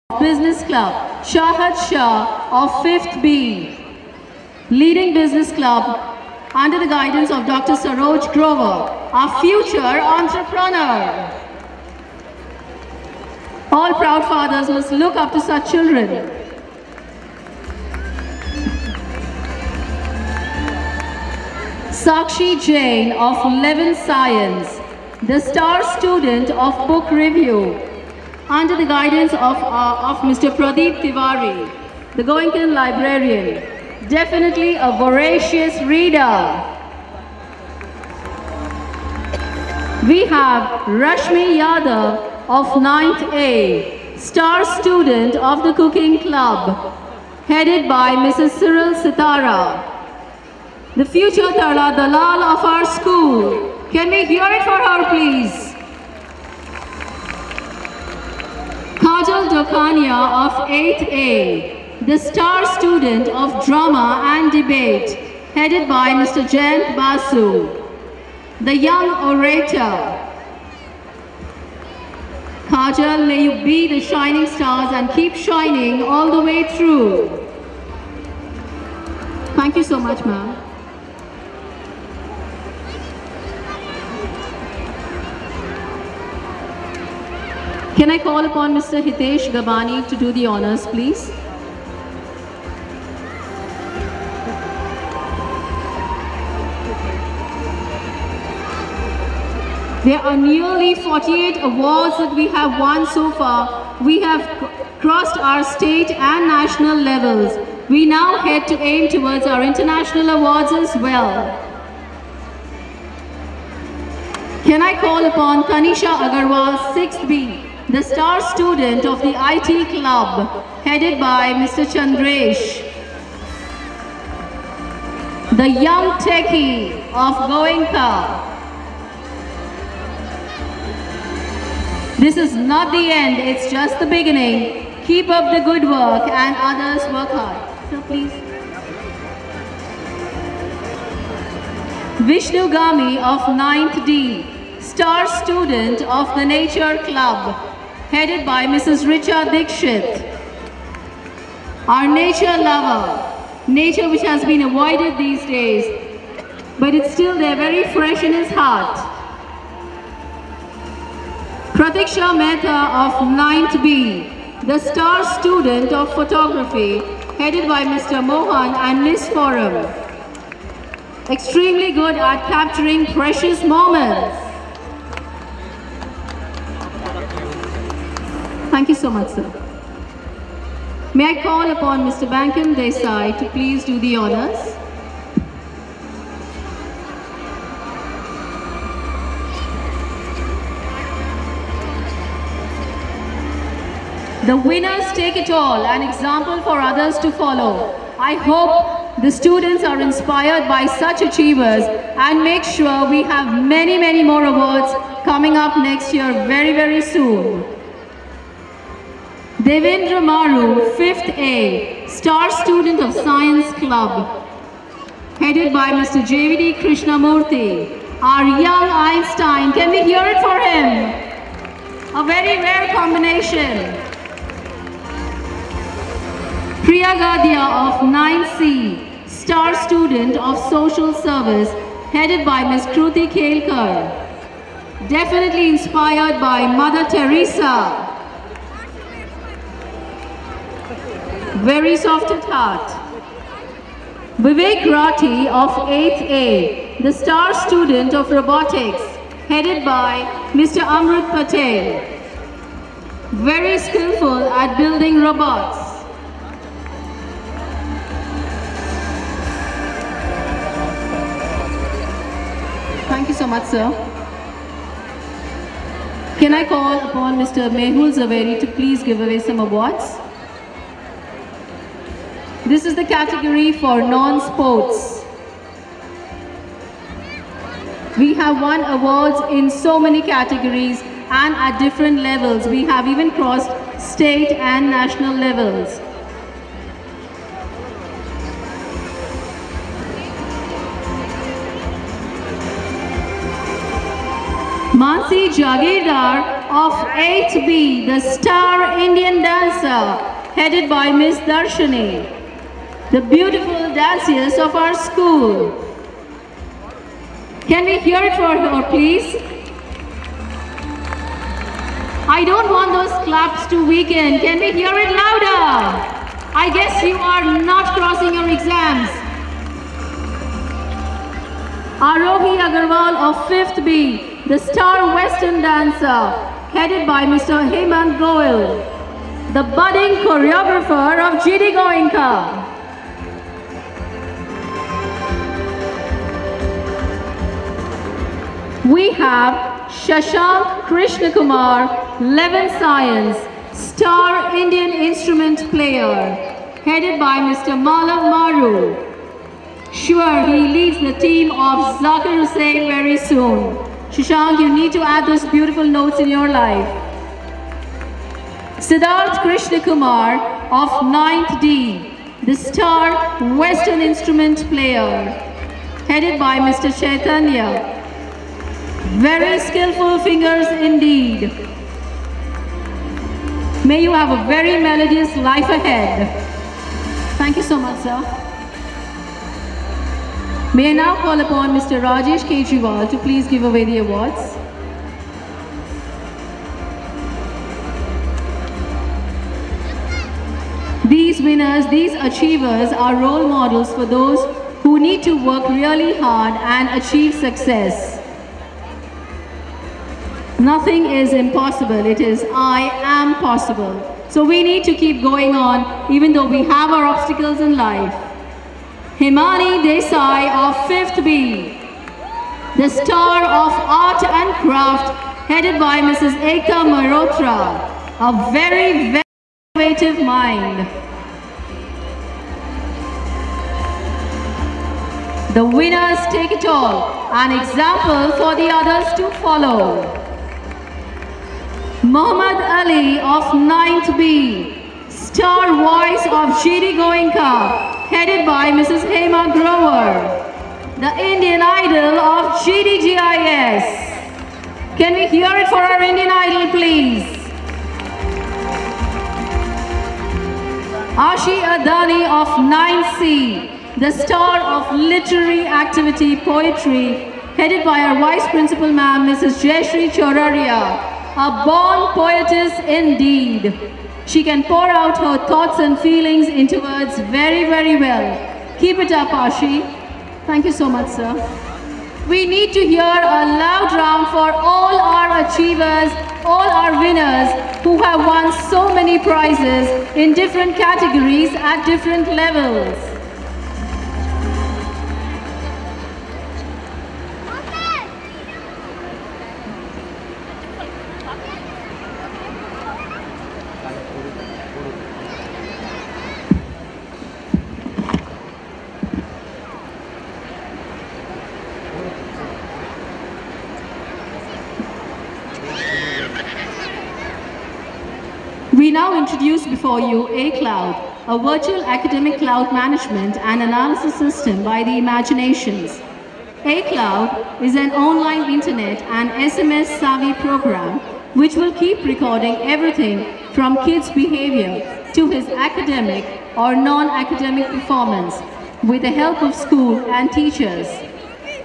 Business Club, Shahad Shah of 5th B, leading business club under the guidance of Dr. Saroj Grover, our future entrepreneur. All proud fathers must look up to such children. Sakshi Jain of 11th Science, the star student of book review, under the guidance of Mr. Pradeep Tiwari, the Goenkan librarian, definitely a voracious reader. We have Rashmi Yadav of 9th A, star student of the cooking club, headed by Mrs. Cyril Sitara, the future Tarla Dalal of our school. Can we hear it for her, please? Kajal Dokania of 8th A, the star student of drama and debate, headed by Mr. Jayant Basu, the young orator. Kajal, may you be the shining stars and keep shining all the way through. Thank you so much, ma'am. Can I call upon Mr. Hitesh Gabani to do the honors, please? There are nearly 48 awards that we have won so far. We have crossed our state and national levels. We now head to aim towards our international awards as well. Can I call upon Tanisha Agarwal, 6th B, the star student of the IT club, headed by Mr. Chandresh, the young techie of Goenka. This is not the end, it's just the beginning. Keep up the good work and others work hard. So please. Vishnu Gami of 9th D, star student of the Nature Club, headed by Mrs. Richa Dikshit. Our nature lover, nature which has been avoided these days, but it's still there, very fresh in his heart. Pratiksha Mehta of 9th B, the star student of photography, headed by Mr. Mohan and Miss Forum. Extremely good at capturing precious moments. Thank you so much, sir. May I call upon Mr. Bankim Desai to please do the honors. The winners take it all, an example for others to follow. I hope the students are inspired by such achievers and make sure we have many, many more awards coming up next year very, very soon. Devendra Maru, 5th A, star student of Science Club, headed by Mr. JVD Krishnamurthy, our young Einstein. Can we hear it for him? A very rare combination. Priya Gadia of 9th C, star student of Social Service, headed by Ms. Kruti Kelkar. Definitely inspired by Mother Teresa. Very soft at heart. Vivek Rathi of 8th A, the star student of robotics, headed by Mr. Amrut Patel. Very skillful at building robots. Thank you so much, sir. Can I call upon Mr. Mehul Zaveri to please give away some awards? This is the category for non-sports. We have won awards in so many categories and at different levels. We have even crossed state and national levels. Mansi Jagirdar of 8B, the Star Indian Dancer, headed by Miss Darshini, the beautiful dancers of our school. Can we hear it for her, please? I don't want those claps to weaken. Can we hear it louder? I guess you are not crossing your exams. Arohi Agarwal of 5th B, the Star Western Dancer, headed by Mr. Hemant Goel, the budding choreographer of GD Goenka. We have Shashank Krishnakumar, 11th Science, Star Indian Instrument Player, headed by Mr. Malav Maru. Sure, he leads the team of Zakir Hussain very soon. Shashank, you need to add those beautiful notes in your life. Siddharth Krishnakumar of 9th D, the Star Western Instrument Player, headed by Mr. Chaitanya. Very skillful fingers indeed. May you have a very melodious life ahead. Thank you so much, sir. May I now call upon Mr. Rajesh Kejriwal to please give away the awards. These winners, these achievers are role models for those who need to work really hard and achieve success. Nothing is impossible. It is I am possible. So we need to keep going on even though we have our obstacles in life. Himani Desai of 5th B, the Star of Art and Craft, headed by Mrs. Ekta Marotra, a very, very innovative mind. The winners take it all, an example for the others to follow. Muhammad Ali of 9th B, Star Voice of GD Goenka, headed by Mrs. Hema Grover, the Indian Idol of GDGIS. Can we hear it for our Indian Idol, please? Ashi Adani of 9th C, the Star of Literary Activity Poetry, headed by our Vice Principal Ma'am, Mrs. Jayashree Choraria, a born poetess indeed. She can pour out her thoughts and feelings into words very, very well. Keep it up, Ashi. Thank you so much, sir. We need to hear a loud round for all our achievers, all our winners who have won so many prizes in different categories at different levels. We now introduce before you A-Cloud, a virtual academic cloud management and analysis system by the Imaginations. A-Cloud is an online internet and SMS savvy program which will keep recording everything from kids' behavior to his academic or non-academic performance with the help of school and teachers.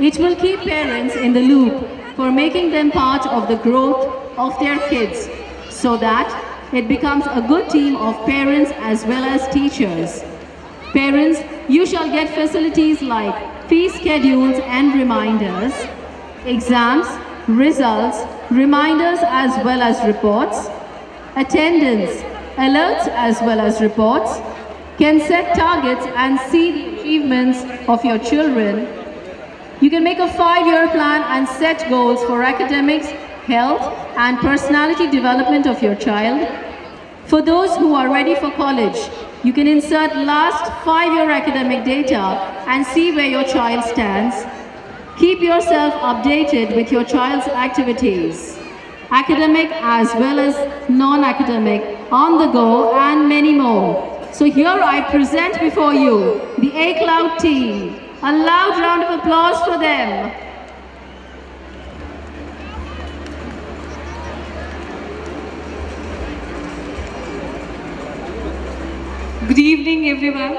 It will keep parents in the loop for making them part of the growth of their kids so that it becomes a good team of parents as well as teachers. Parents, you shall get facilities like fee schedules and reminders, exams, results, reminders as well as reports, attendance, alerts as well as reports, can set targets and see the achievements of your children. You can make a 5-year plan and set goals for academics, health, and personality development of your child. For those who are ready for college, you can insert last 5-year academic data and see where your child stands. Keep yourself updated with your child's activities, academic as well as non-academic, on the go, and many more. So here I present before you the A-Cloud team. A loud round of applause for them. Good evening, everyone.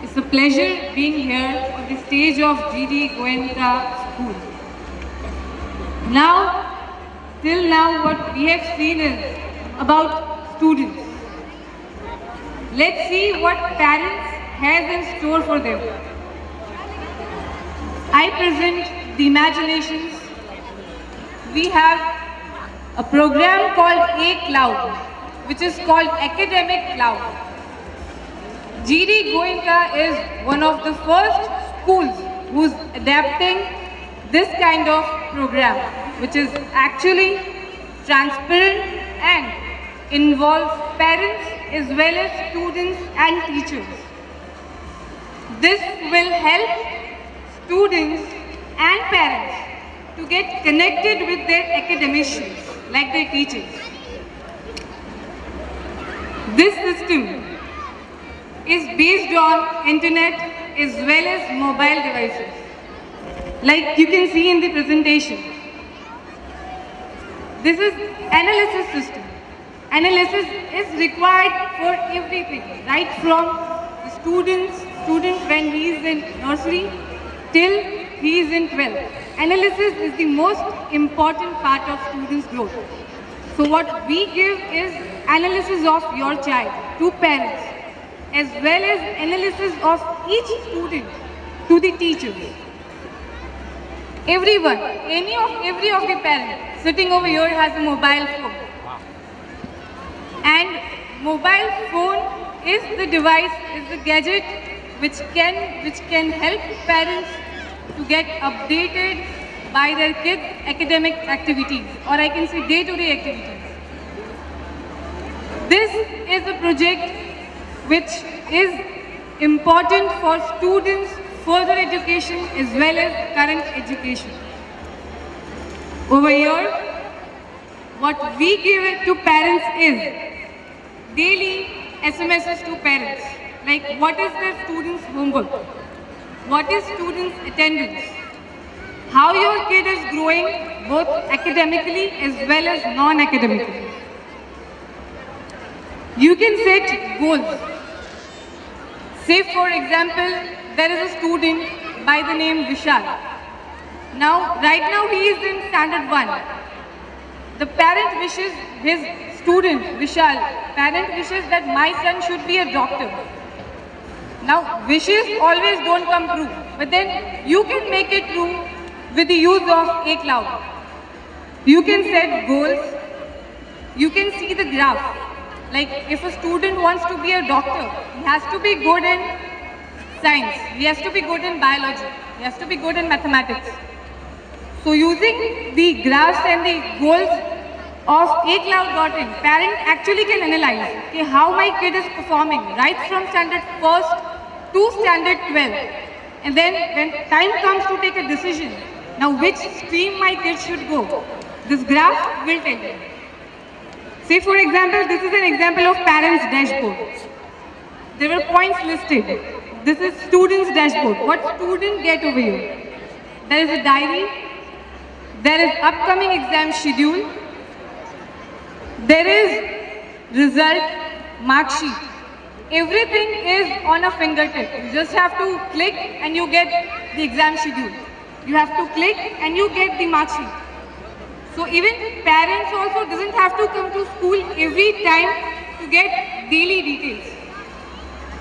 It's a pleasure being here on the stage of GD Goenka School. Till now, what we have seen is about students. Let's see what parents has in store for them. I present the imaginations. We have a program called A Cloud, which is called Academic Cloud. GD Goenka is one of the first schools who's adapting this kind of program, which is actually transparent and involves parents as well as students and teachers. This will help students and parents to get connected with their academicians, like their teachers. This system is based on internet as well as mobile devices, like you can see in the presentation. This is analysis system. Analysis is required for everything, right from the student when he is in nursery till he is in 12th. Analysis is the most important part of students' growth. So what we give is analysis of your child to parents, as well as analysis of each student to the teachers. Everyone, every of the parents sitting over here has a mobile phone. And mobile phone is the device, is the gadget which can help parents to get updated by their kids' academic activities, or I can say day-to-day activities. This is a project which is important for students' further education as well as current education. Over here, what we give it to parents is daily SMSs to parents, like what is their students' homework, what is students' attendance, how your kid is growing both academically as well as non-academically. You can set goals. Say for example, there is a student by the name Vishal. Right now he is in standard 1. The parent wishes his student, Vishal, parent wishes that my son should be a doctor. Now, wishes always don't come true, but then you can make it true with the use of A Cloud. You can set goals, you can see the graph. Like if a student wants to be a doctor, he has to be good in science, he has to be good in biology, he has to be good in mathematics. So using the graphs and the goals of acloud.in, parent actually can analyze how my kid is performing right from standard 1st to standard 12th. And then when time comes to take a decision, now which stream my kid should go, this graph will tell you. Say for example, this is an example of parents' dashboard. There were points listed. This is students' dashboard. What student get over here? There is a diary. There is upcoming exam schedule. There is result, mark sheet. Everything is on a fingertip. You just have to click and you get the exam schedule. You have to click and you get the mark sheet. So even parents also doesn't have to come to school every time to get daily details.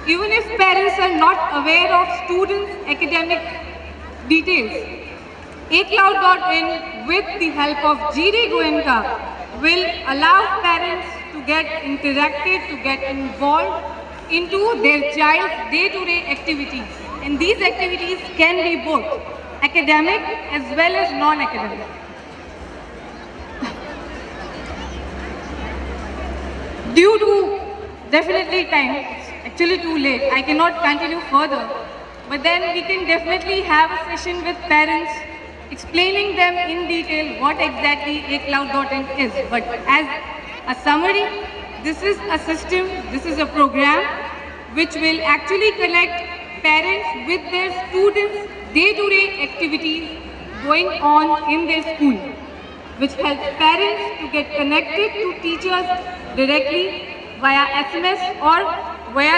Even if parents are not aware of students' academic details, acloud.in with the help of GD Goenka will allow parents to get interacted, to get involved into their child's day-to-day activities. And these activities can be both academic as well as non-academic. Due to definitely time, it's actually too late, I cannot continue further, but then we can definitely have a session with parents explaining them in detail what exactly acloud.in is. But as a summary, this is a system, this is a program which will actually connect parents with their students' day-to-day activities going on in their school, which helps parents to get connected to teachers directly via SMS or where